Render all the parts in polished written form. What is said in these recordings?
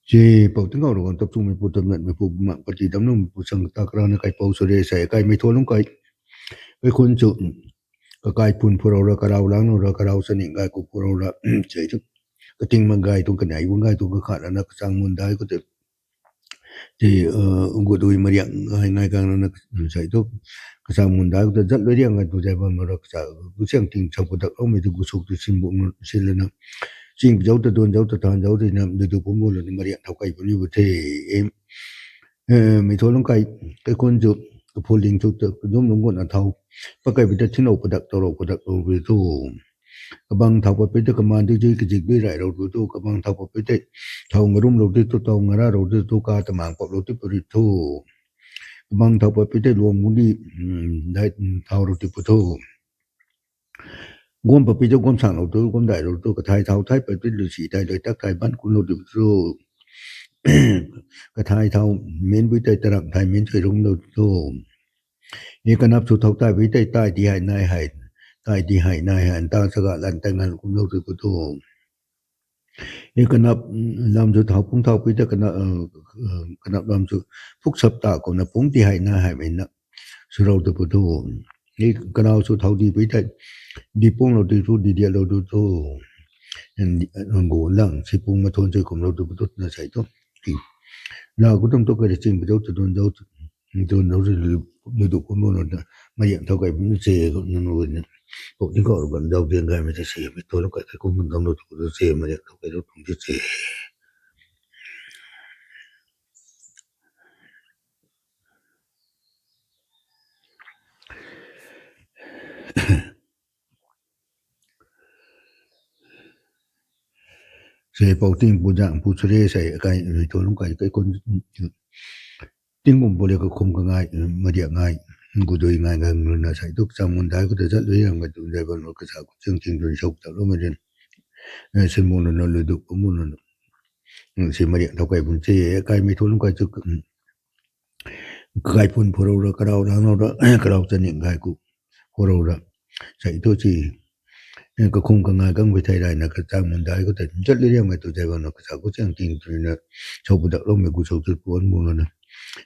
Chỉ bảo tiếng Âu còn tập trung mình phụ tập nhận mình phụ mạng và chỉ tấm lòng phụ sang ta ra nó cái bảo số đề sẽ cái mấy thua lắm cái khuôn chữ cái phun phù ra cái đầu láng nó cái đầu sân những cái cũng phù ra chạy chứ cái tiếng mà gai tung cái này cũng gai tung cái khác là nó sang môn đai có thể thì ông đôi mà điện hay ngày càng nó chạy chứ cái sang môn đai có thể rất lấy điện cái tôi chạy vào mà được sao cứ xem tình trong cái ông mình thì cũng sụp từ xin bụng xin lên nó xin dấu từ tuần dấu từ thằng dấu thì nằm từ cũng mua là mà điện thâu cái như vậy thì em mấy thôi lúc cái con chụp cái phô linh chụp được giống giống con là thâu và cái việc chính đầu product đầu về thu cái bằng thâu cái việc cái mà đi cái dịch bị rải đầu về thu cái bằng thâu cái việc thâu người đúng đầu tư thâu người ra đầu tư thu cả tầm hàng đầu tư về thu cái bằng thâu cái việc luôn muốn đi đại thâu đầu tư thu gom cái việc gom sản đầu tư gom đại đầu tư cái thái thâu thái cái việc lựa chọn đại đại tác thái bán cũng đầu tư thu cái thái thâu miễn với đại tarang thái miễn chơi đúng đầu tưนี่ก็นับสุดท้ายวิธีใต้ที่ให้นายให้ใต้ที่ให้นายให้ตาสกัดลันแต่งงานคุณรู้สึกตัวนี่ก็นับลำสุดท้ายพุ่งเท่าวิธีก็นับลำสุดฟุกสัปดาห์ก็นับพุ่งที่ให้นายให้ไม่นับสุดเราตัวตัวนี่ก็นับสุดท้ายดีวิธีดีพุ่งเราตัวดีเดียวเราตัวอันกูหลังสิพุ่งมาทนใจของเราตัวน่าใช่ตัวที่เราก็ต้องก็จะจริงไปตัวโดนเราดูคนโน้นมาอย่างเท่ากับมันเสียก็นั่นนู่นพวกนี้ก็กันเราเรียนกันไม่ได้เสียไม่ตัวแล้วก็คนมันต้องรู้เสียมาอย่างเท่ากับเราต้องเสียเสียพวกที่ผู้จ้างผู้เสียใส่กันไม่ตัวแล้วก็คนที่ผมบอกเลยก็คงง่ายมาเดียง่ายกูโดยง่ายๆนะใช่ทุกสามวันได้ก็จะจัดเรื่องกันได้บนรถกระบะจริงๆโดยชกแต่เราไม่ได้เสมุนนั่นเลยดูผมนั่นเสียมาเดียเท่ากับผมเสียกันไม่ตัวแล้วก็จะกายพุ่นพอเรากระเราแล้วเรากระเราจะหนึ่งกายกูพอเราใช่ตัวจีก็คงกันง่ายกันไปไทยได้นะก็จำมันได้ก็แต่จัดเรื่องไงตัวใจวันนั้นก็สักก็จริงๆเลยนะชาวบุตรเราไม่กูชาวจุดปวนมูลนะ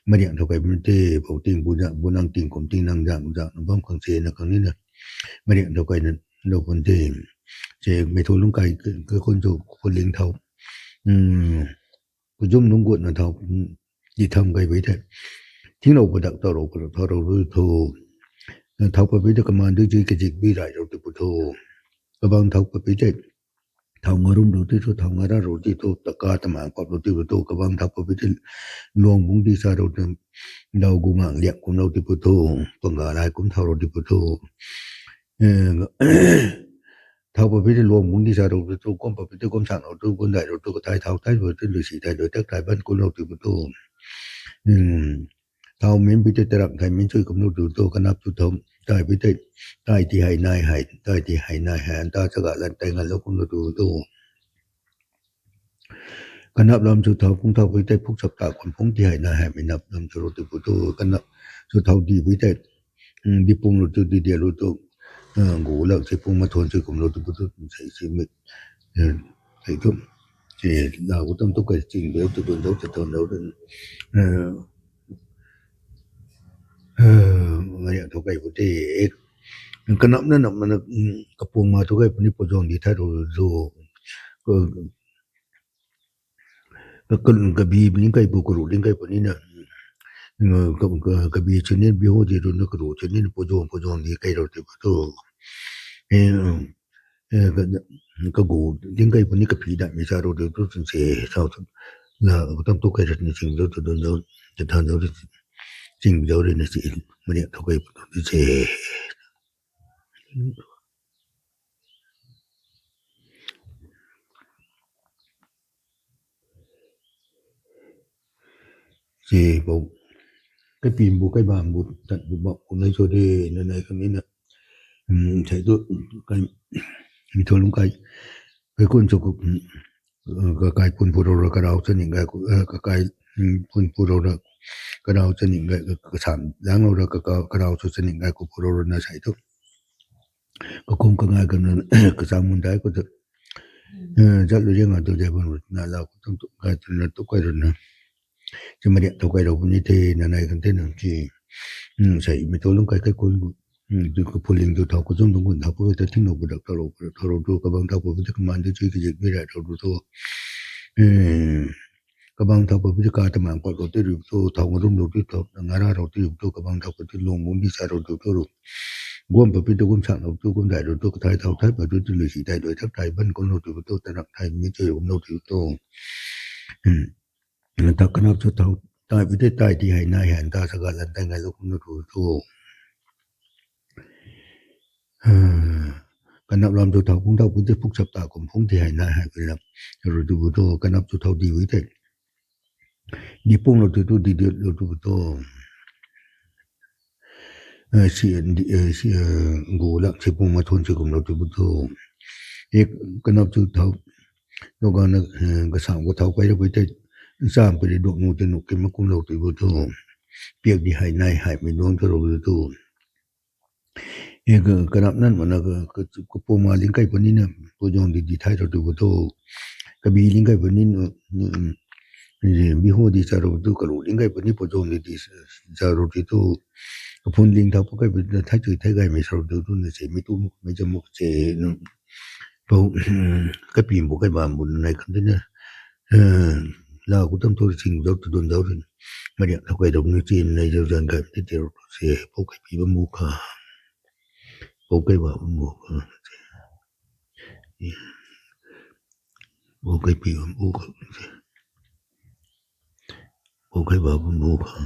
มาอย่างเท่ากับมันเตะพอติงบุญบุญนั่งติงคมติงนั่งจังจังบ้างขังเสียนะครั้งนี้นะมาอย่างเท่ากับนั้นเราคนเตะเจไม่ทุลุงไก่คือคนจูคนเลี้ยงเท่าก็ยุ่มนุ่งกวดนะเท่ายี่ทำไก่ไปได้ทิ้งเราประดักต่อเราก็ต่อเรารู้ทูเท่ากับไปได้ก็มาด้วยจีกจิกวิไรเราติปุโธก็บางเท่ากับไปได้เท่างารุ่มเราที่ทุกเท่างาราเราที่ทุกตะการตะหมางกับเราที่ปุโธก็บางเท่ากับไปได้ลวงบุ้งดีซาเราเดิมเรากุงังเลี้ยงกุมเราติปุโธปังกาลายกุมเท่าเราติปุโธเท่ากับไปได้ลวงบุ้งดีซาเราที่ทุกก้มไปได้ก้มสั่งเราทุกคนได้เราทุกก็ท้ายเท่าท้ายเราที่ฤาษีได้โดยทักทายบ้านกุมเราติปุโธเท่ามิ้นไปได้ตรังไทยมิ้นช่วยกุมเราดูโตกันนับสุดท้ายได้ไปได้ได้ที่ให้นายให้ได้ที่ให้นายให้ตาสกัดลันแต่งงานแล้วกุมเราดูโตกันนับลำสุดท้ายพุ่งเท่าไปได้พุกสัปดาห์คนพุ่งที่ให้นายให้ไม่นับลำสุดท้ายปุโตกันนับสุดท้ายดีไปได้ดีพุ่งเราดูดีเดียวเราโตกูแล้วใช้พุ่งมาทนช่วยกุมเราดูปุโตใช้ชีวิตใช้ทุกใช้เราก็ต้องทุกข์จริงเดี๋ยวจะโดนเราจะทนเรามาอย่างทุกข์ไอ้พวกที่กันนับนั่นมันกระปุกมาทุกข์ไอ้พวกนี้ปวดท้องดีถ้าเราดูก็กระบี่ลิงไก่บุกรูลิงไก่พวกนี้นะกระบี่ชนิดบิโหดีรุ่นกรูชนิดปวดท้องดีไก่เราที่ปวดท้องก็กูลิงไก่พวกนี้ก็ผีได้ไม่ใช่เราเดี๋ยวต้องเสียเท่าแล้วก็ต้องทุกข์ไอ้จริงเราจะโดนเราจะทำเราจริงเราเลยนะสิมันเนี่ยทุกข์ไอ้พวกนี้เสียบอกcái pin bộ cái bàn bộ tận bộ bọc của nơi cho đi nơi này không nên là thấy tôi cái mình thôi lúc cái quân cho cái quân phụ đồ cái đầu cho những cái quân phụ đồ cái đầu cho những cái sản đáng lâu cái đầu cho những cái của phụ đồ là sai thôi có không có ai cần cái sao muốn đấy có được จัดรู้ยังไงตัวใจบ้างน่าเราต้องการตัวนั้นตัวใครรู้นะจะมาเรียกตัวใครเราคนนี้เท่นั่นไอ้คนเท่นั่นที่ใช่ไม่ตัวลุงใครใครคนดูก็พูดเรื่องตัวเท่าก็ต้องต้องคนเท่าเพราะว่าทิ้งเราบุตรเราดูกับบางเท่าเพราะว่าจะมันจะช่วยกันไม่ได้เราดูตัวกับบางเท่าเพราะว่าจะการทำงานก็เราที่รู้ตัวเท่ากันรุ่มเราที่เท่างานเราที่รู้ตัวกับบางเท่าก็ที่ลงมุนที่สารเราดูตัวรู้กวมไปตัวกวมสั่งเราตัวกวมได้เราตัวก็ไทยเท่าไทยแบบตัวที่เหลือสีได้โดยทักไทยบ้านคนเราตัวตัวแต่นักไทยไม่เจอของเราตัวตัวถ้ากันนับตัวเท่าตายไปได้ตายที่ให้นายเห็นตาสกัดลันแต่ไงลูกคนเราตัวกันนับรำตัวเท่าพุ่งเท่าพุ่งที่พุกสับตาของพุ่งที่ให้นายให้ไปแล้วเราดูตัวกันนับตัวเท่าดีไว้ได้ดีพุ่งเราตัวดีเดียวเราดูตัวกูละเชื่อพุ่งมาทนเชื่อของเราตัวตัวเอกกันนับตัวเท่าแล้วก็นักก็สามก็เท่าไปแล้วไปได้สามไปได้ดวงนูจะหนุกเก็บมาคุ้มเราตัวตัวเปียกดีให้นายให้ไม่น้องเราตัวเอกกันนับนั่นมันก็ปูมาลิงไก่ปนนี้เนี่ยปูยองดีไทยเราตัวตัวกบีลิงไก่ปนนี้บิโฮดีจารุตัวกระโดลิงไก่ปนนี้ปูยองดีจารุตัวก็พูนลิงเท่าพวกไก่เป็นไทยจุดไทยไก่ไม่เราตัวเนี่ยเสียไม่ตุ้มไม่จมูกเสียพวกก็ปีนพวกไก่บางบุญในคนที่เนี่ยเราก็ต้องตัวสิ่งเราตัวโดนเราถึงมาเนี่ยถ้าไก่ดอกนิ้วจีนในเจ้าจันไก่ที่เดียวเสียพวกไก่ปีบมุกค่ะพวกไก่บางมุกพวกไก่ปีบมุกพวกไก่บางมุกค่ะ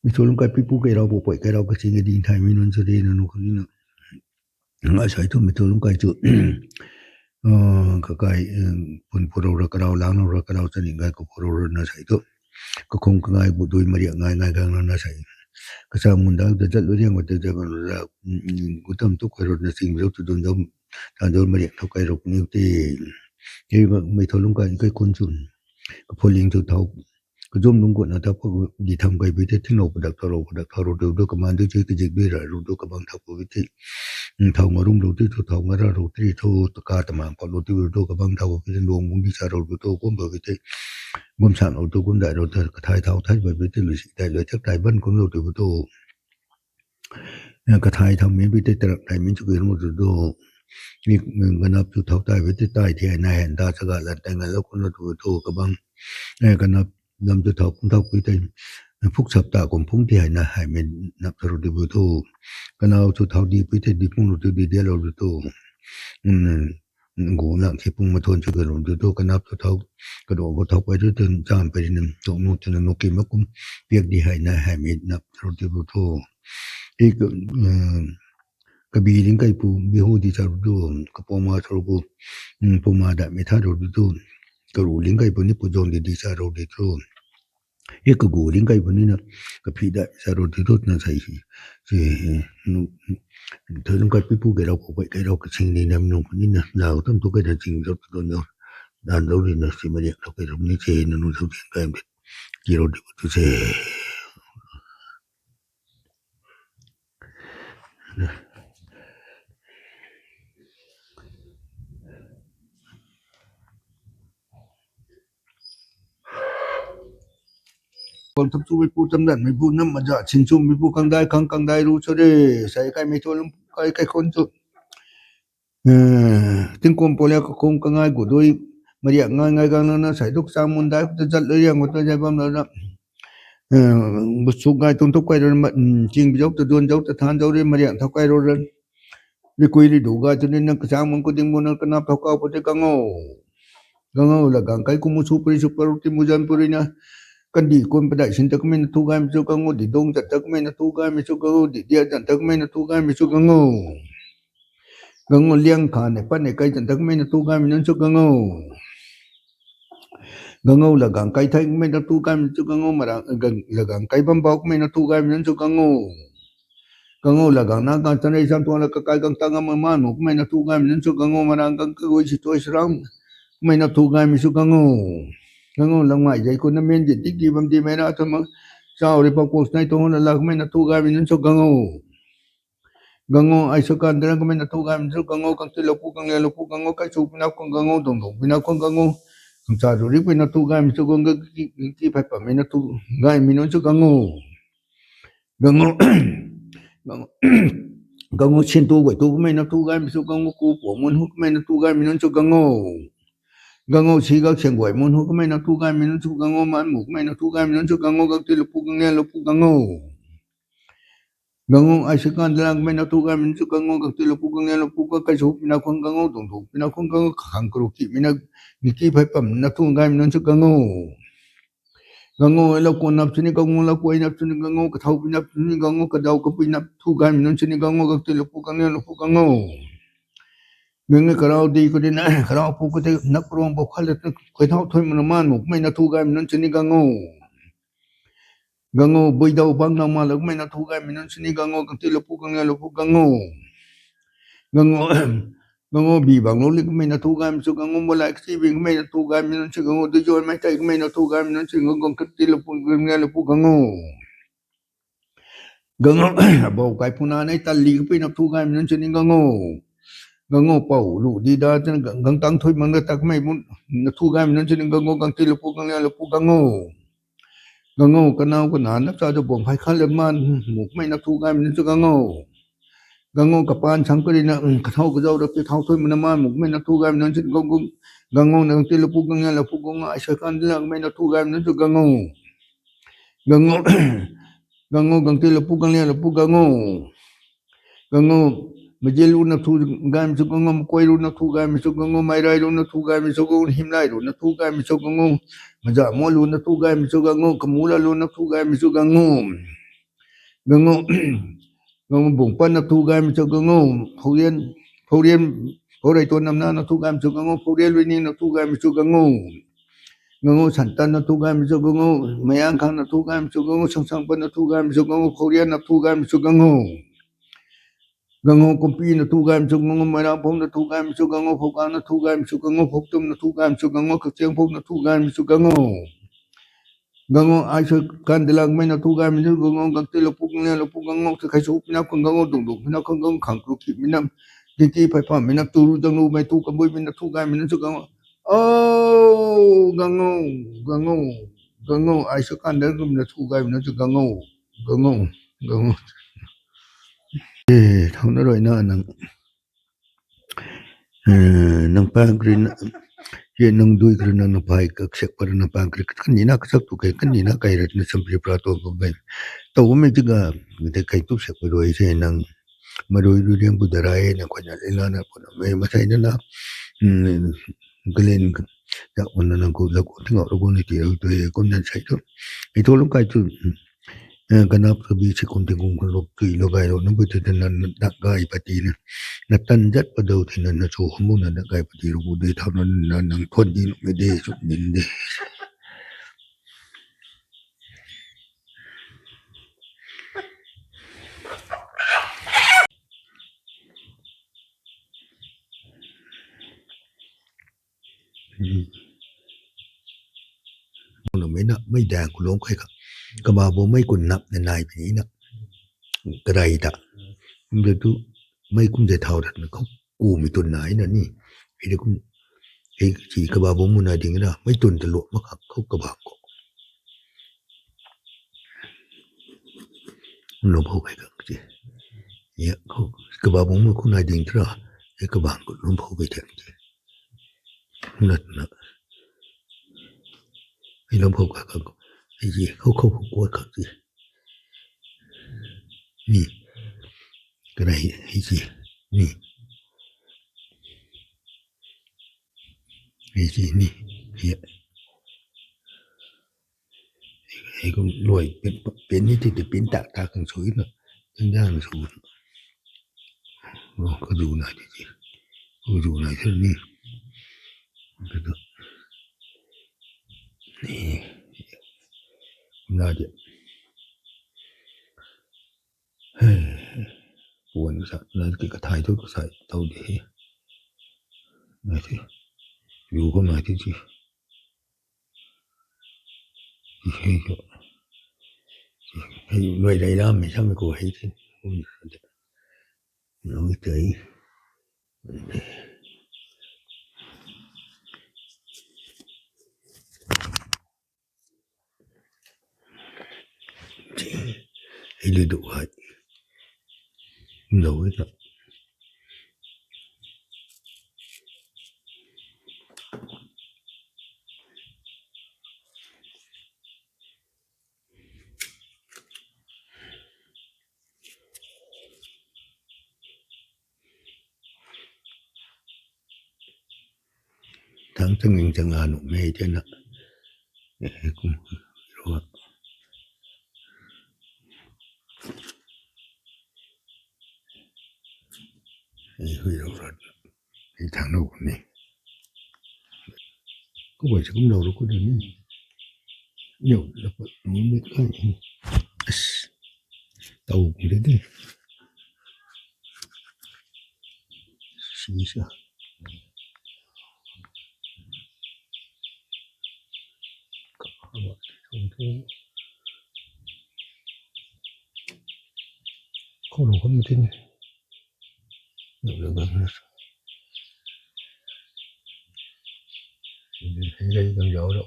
มิส่วนไก่ปีปุ๊กไก่เราปุ๊กไก่เราก็สิ่งดีไทยมีนนทรีนั่นนู่นนี่นะอาศัยทุกมิส่วนไก่จุดก็ไก่ปุ่นพวกเราก็เราล้างเราก็เราสนิทกันก็พวกเราน่าใส่ตัวก็คงง่ายบุตรมาเรียกง่ายกันน่าใส่ก็สร้างมุนดังแต่จัดเรื่องว่าจะกันเราก็ทำทุกคนในสิ่งเราจะโดนทางโดนมาเรียกเท่าไก่เราเนี่ยที่ไม่ทนลงกันก็คนจุนก็พอลิงจุดเท่าก็จมลงกว่านะถ้าพวกดีทำไก่ไปที่เราประดับเราดูกับมันด้วยก็จะด้วยเราดูกับบางทัพวิธีเท่ามารุ่มดูที่เท่ามาเราที่เท่าตะการตะมันพอดูที่ดูกับบางทัพวิธีลงมุนที่สารเราดูก้มแบบวิธีก้มสั่งเราตัวก้มได้เราก็ทายเท่าทายแบบวิธีหรือสิได้เลยชักได้บ้านของเราตัวก็ทายทำมีวิธีตรักได้มีจุดเกิดมาตัวนี่ก็นับจุดเท่าใต้วิธีใต้ที่นายเห็นตาสกัดแล้วแต่งงานแล้วคนเราตัวกับบางก็นับนำจุดเท่าพุ่งเท่าวิธีพุกสับตาของพุ่งที่ให้นายให้ไม่นับสรุปดูตัวก็นับจุดเท่าดีวิธีดีพุ่งเราตัวดีเดียวเราตัวกูหลังที่พุ่งมาทนจุดเกิดเราตัวก็นับจุดเท่ากระโดดก็เท่าไปด้วยจนจามไปนึงตรงนู้นจนนกกินมากุ้มเปียกดีให้นายให้ไม่นับสรุปดูตัวอีกกบีลิงไก่ปูบิโฮดีจารุดูกปอมาทรุปูปูมาดาเมธารุดูกรูลิงไก่ปูนี่ปูจงดีจารุดู एक गोलिंग का बनी ना कभी दा सारो दिरोत ना सही से थोड़ा का पिपू के राव के चिंग नहीं नम नो पनी ना लाओ तुम तो के ना चिंग जो तो नो दान लो री ना सी मरिया तो के रमनी चे ना नो सब चिंग का एम जीरो डी तो सेคนทับสู้ไม่พูดจำนั้นไม่พูดน้ำมันจะชินชุ่มไม่พูดกังได้รู้เฉยใส่ใครไม่ทนใครคนจุดถึงคนพอแล้วก็คงง่ายกว่าด้วยมาเรียกง่ายกันนะใส่ทุกสามมุนได้จะจัดเลยอย่างว่าตัวใจบ้างแล้วนะบุษง่ายตรงทุกใครเราจริงไปยกตัวโดนยกตัวทานเราเรื่องมาเรียกทุกใครเราเรื่องวิคุยดีดูกันจนนี่นักสามมุนก็ดิ้งมุนก็นับทุกเอาไปที่กังเอาละกังใครกูมุสุปริสุปรุติมุจันปุรินะกันดีคนประดับสินตะก็ไม่นัทุกายมิสุกังโง่ดีดงจัดตะก็ไม่นัทุกายมิสุกังโง่ดีเดียจัดตะก็ไม่นัทุกายมิสุกังโง่กังโง่เลี้ยงขาเนี่ยปั้นเนี่ยใครจัดตะก็ไม่นัทุกายมินันสุกังโง่กังโง่ละกังใครไทยไม่นัทุกายมิสุกังโง่มาละกังละกังใครบัมบอกไม่นัทุกายมินันสุกังโง่กังโง่ละกังนักการแสดงสัมพันธ์ละกังใครกังตั้งมามานุกไม่นัทุกายมินันสุกังโง่มาละกังก็วิชิตวิสรามไม่นัทุกายมิสุกังโง่กังโง่ละง่ายใจคนนั้นเป็นจิตที่บางทีไม่น่าทำเจ้าเรื่องพวกนั้นตัวนั้นละไม่นัทุกายมินันสุกังโง่ gango ai so kan dran kami na tu gam so gango kang ti lopu kang le lopu gango kai su pina kong gango dong dong pina kong gango kang cha ru ri pina tu gam so gango ki pai pa me na tu gai mi no so gango gango gango gango chen tu goi tu me na tu gam so gango ku po mun hu me na tu gam mi no so gango gango chi ga chen goi mun hu me na tu gam mi no so gango man mu me na tu gam mi no so gango kang ti lopu kang le lopu gango gango ai se kan dran me na tu ga min su gango ka ti lo pu gang lo pu ka ka su na khong gango dong dong na khong gango khang kru ki mi na ni ki phai pam na tu ga min su gango gango lo ko nap chini gango lo ko nap chini gango ka thau pi nap chini gango ka dau ka pi nap tu ga min chini gango ka ti lo pu gang lo pu gango gango ka rao di ko di na ka rao pu ko te nak rong bo khal te ko thau thoi man man mu me na tu ga min chini gango gango boi dau bang na ma lo me na tu ga min chini gango ka ti lo pu gang lo pu gango gango gango bi bang lo lik me na tu gam su gango mo la si bi me na tu gam min su gango du jo me tai me na tu gam min su gango ka ti lo pu gango lo pu gango gango bo kai puna nei ta li pe na tu gam min su ni gango gango pau lu di da chen gang tang thoi mang ta me mun na tu gam min su ni gango gang ti lo pu gango lo pu gango gango ka nau ka na na sa do bong phai khal le man mu me na tu gam min su gango gango kapan sangkari na kathau ka jau pe thau thoi mana ma muk me na tu gam nan chin gong gong gango na ti lu pu gang la pu gong ai sa kan la me na tu gam nan tu gango gango gango gang ti lu pu gang la pu gango gango majelu na tu gam su gango koi lu na tu gam su gango mai rai lu na tu gam su gango him lai lu na tu gam su gango maja mo lu na tu gam su gango kamula lu na tu gam su gango gango gango bung pan na tu gam su gango phù điên phù đầy tuần năm nay nó thu gam số gango phù điên luôn nhưng nó thu gam số gango gango sản tân nó thu gam số gango mấy anh khang nó thu gam số gango song song bên nó thu gam số gango phù điên nó thu gam số gango gango công ty nó thu gam số gango mấy đạo phong nó thu gam số gango phù gan nó thu gam số gango phù tum nó thu gam số gango cực chiang phù nó thu gam số gango gango ai sẽ can de lang mấy nó thu gam số gango các tư lộc phù gan lộc phù gango sẽ khai số nó không gango đùng đùng nó không gango khẳng cực kỳ mình Kiki pai pa mina tu dang lu mai tu ka boy mina tu ga mina su gang oh gango gango gango ai su kan der gum na tu ga mina su gango gango gango thằng nó rồi nó nang nang pa green ye nang dui green nang pai ka sek par na pa green kan ni na ka sak tu kai kan ni na kai rat na sam pri pra to ko bai to me ji ga de kai tu sek pa roi se nang ma roi ru riang bu da rai na ko na le na na ko na me ma sai na Glen ya ona na ko la ko tinga ro ko ni ti ro to ye ko na sai to I to lu kai tu kana pro bi se kon ting ko lo ki lo gai ro no bu te na da gai pa ti na tan jat pa do thi na chu mu na da gai pa ti ro bu de tha na nang thon di me de su nin de no me na mai da ku lo kai ka ba bo mai kun nap na nai pi na ka dai ta de tu mai kum de thau da na ko ku mi tun nai na ni ai de kum ai chỉ ka ba bo mu na ding na mai tun de lo ma ka ko ka ba ko no bo kai ka ji ya ko ka ba bo mu ku na ding tra ai ka ba ko no bo kai ta ji na na ai no bo ka ka ai ji ko ko ko ka ji ni cái này hay gì nè hay gì nè hiện hay cũng nuôi biến như thì biến tạ ta càng suối nữa nhân ra là suối có dù này thì gì có dù này thế nè được được nè là gì buồn sợ là cái thai thôi có sai tao để này thì dù có này thì gì hay hay nuôi đầy lắm mình sao mới có hay thế nói tới hay là đủ hay nói là tháng tháng nghìn chẳng là nụ mê thế nào cũng rồi huy rồi tháng đầu này có phải cũng đầu đâu có được nhiều là muốn biết cái tàu cũng thế đấy xí sao không thế không đủ không thế này nhiều là gần đây gần gió đâu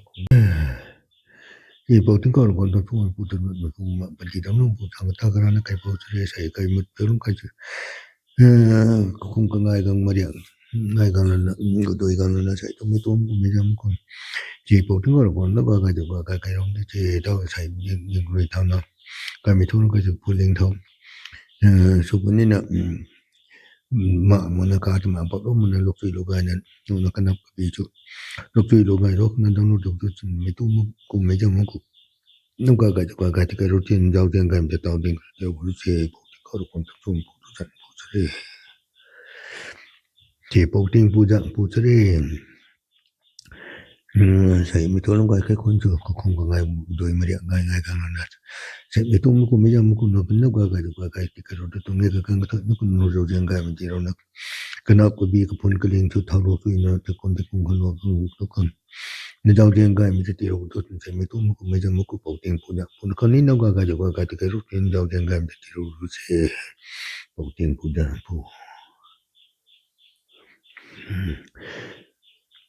bộ tiếng còn còn phụ phụ tình mà phụ mà bản chỉ đóng luôn phụ thằng ta cái nó cái bộ sẽ xảy cái một cái lúc cái không có ngày gần mà điện ngày gần là người tôi gần là sẽ trong mấy tuần mấy năm còn chỉ bộ tiếng còn nó vào cái được vào cái đó thì đâu xảy những người thằng nào cái mấy tuần cái phụ linh thông số bên này là mà nó cả mà bảo đó mình lúc chơi lúc cái này nó cái nào cái ví dụ lúc chơi lúc cái đó nó đang lúc chơi mấy tuần cũng mấy năm cũng nunca cái cái routine giao tiền cái mình tao tiền cái bút chế có được công thức chung bút dẫn bút chế chỉ bút tiền bút chế sai mình thôi lúc cái con chưa có không có ngày đôi mà điện ngày ngày càng là sai mình tung cũng bây giờ mình cũng nó bên nó cái rồi tung cái nó cũng nó rồi tiền cái mình chỉ rồi nó cái nào cũng bị cái phun cái liên chút thao rồi nó cái con nó con nó giao tiền cái mình chỉ tiêu rồi sai mình tung cũng bây giờ mình cũng bảo tiền phun con ní nó cái rồi tiền giao tiền cái mình chỉ tiêu rồi sai bảo tiền phun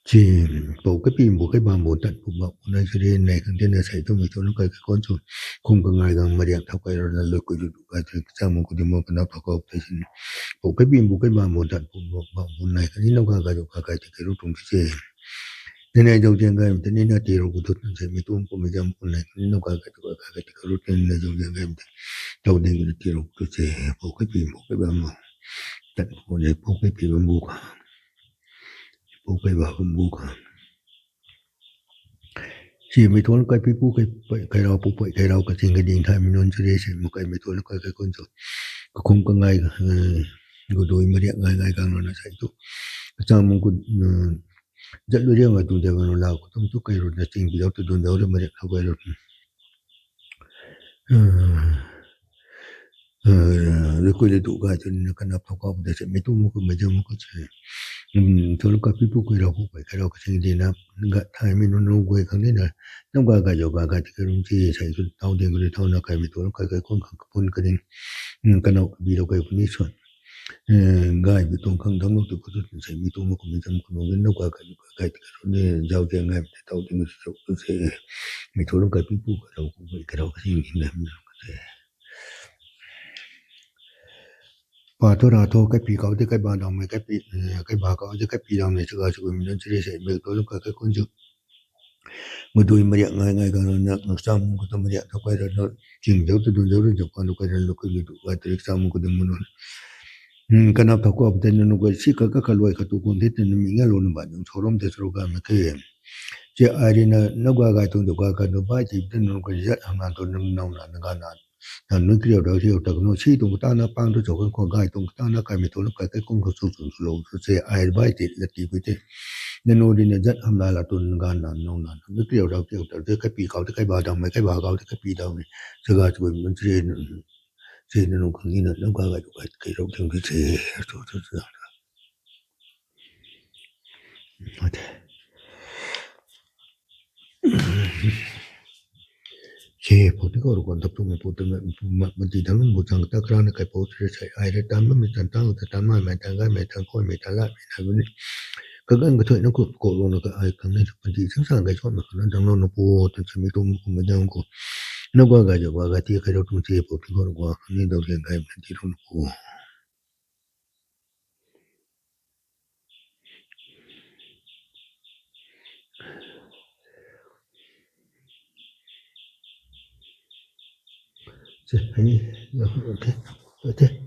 chỉ bộ cái pin bộ cái bà bộ tận bộ bọc này cho nên này cái tên là xảy trong mình cho nó cái con chuột không có ngày gần mà điện thao cái rồi là lực của cái sang một cái một cái nó thao cái thì bộ cái pin bộ cái bà bộ tận bộ bọc bộ này cái nó cái cái lúc trong cái nên này đầu tiên cái mình nên là tiền của tôi sẽ mình tuôn của mình jam của này nó cái lúc nên là đầu tiên cái đầu tiên cái tiền của tôi sẽ bộ cái pin bộ cái bà tận của này bộ cái pin bộ cái bà chỉ mấy thốn cái pi pu cái rau pu cái rau cáiสิ่งcái điện thoại mình nói chơi sẽ một cái mấy thốn cái con số không có ngày cái đôi mà điện ngày ngày càng nó sẽ tụ trong một cái dẫn đôi riêng mà tụi nó làm cũng tụ cái rồi làสิ่งที่เราตụi nó mà điện không cái rồi rồi cái tụ cái cho nên cái nào không có để sẽ mấy tụ một cái mấy giờ một cái chơi thốn cái pi pu cái rau cáiสิ่งที่nó cái thay mình nó quay khẳng định là nó cái cái đúng chi sẽ tao điện cái tao nó cái mấy thốn cái con cái điện cái nào bị đâu cái phân số gai bị tung khăng đóng lúc tụi tôi sẽ bị tung một mình trong cùng với nó cái này giao tiền ngay để tao tiền số tôi sẽ mình thôi lúc cái people cái đầu cũng vậy cái đầu cái gì làm và tôi ra thôi cái pi cáo thì cái bà đồng này cái bà cáo thì cái pi đồng này chưa có mình nên sẽ biết tôi lúc cái con chữ một đôi mà điện ngay ngay càng nó xong cái tôi mà điện thao quay rồi nó chỉnh dấu tôi dấu rồi chụp con lúc cái lúc cái lúc cái tôi xong cái đừng muốn cái nào thao qua bên nó cái sĩ cái loại cái tụ con thế nên mình nghe luôn bạn những số lượng thế số cái mà cái chỉ ai đi nó qua cái tôi được cái nó bay thì bên nó cái rất hàng ngàn tôi nó là cái nào là nó cái điều đó thì nó chỉ tung ta nó bang tôi chỗ cái con cái tung ta nó cái mình tôi cái con cái số số số số ai bay thì là tí cái nên nó đi rất hàng là tôi cái nào nó cái điều đó cái bị cáo cái bà đồng mấy cái bà cáo cái bị đồng này giờ cái tôi mình chỉ nên nó không nghĩ là nó qua cái đầu tiên cái gì rồi che po te ko ro kon tap tu me po te ma ti dang mo chang ta kra na kai po tre sai ai re tam me tan tang ta tam ma tan ga me tan ko me ta la me na bu ka gan ga thoi na ko lo na ka ai kan ne pa ti sang sang ga chon ma na dang no po tan chi mi tu mo me dang ko na gwa ga jo ga ti ka ro tu che po te ko ro gwa ni do le ga me ti ro ko che ai ya te te